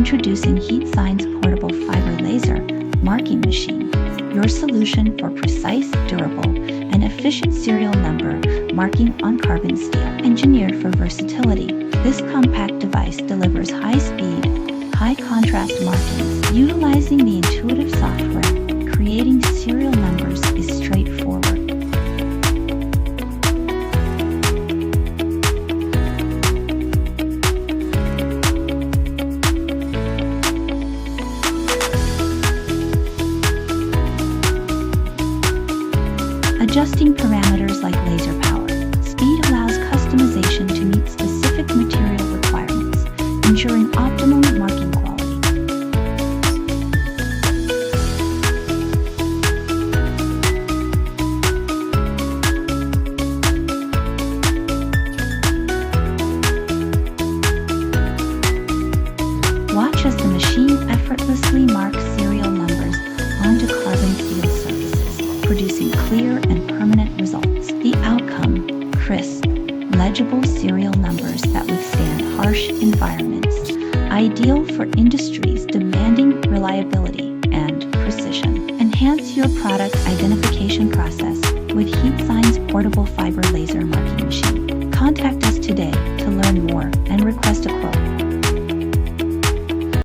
Introducing HeatSign's portable fiber laser marking machine, your solution for precise, durable, and efficient serial number marking on carbon steel. Engineered for versatility, this compact device delivers high-speed, high-contrast markings. Utilizing the intuitive software, creating serial numbers is straightforward. Adjusting parameters like laser power. Speed allows customization to meet specific material requirements, ensuring optimal marking quality. Watch as the machine effortlessly marks serial numbers onto carbon steel surfaces, producing clear and permanent results. The outcome: crisp, legible serial numbers that withstand harsh environments, ideal for industries demanding reliability and precision. Enhance your product identification process with HeatSign's portable fiber laser marking machine. Contact us today to learn more and request a quote.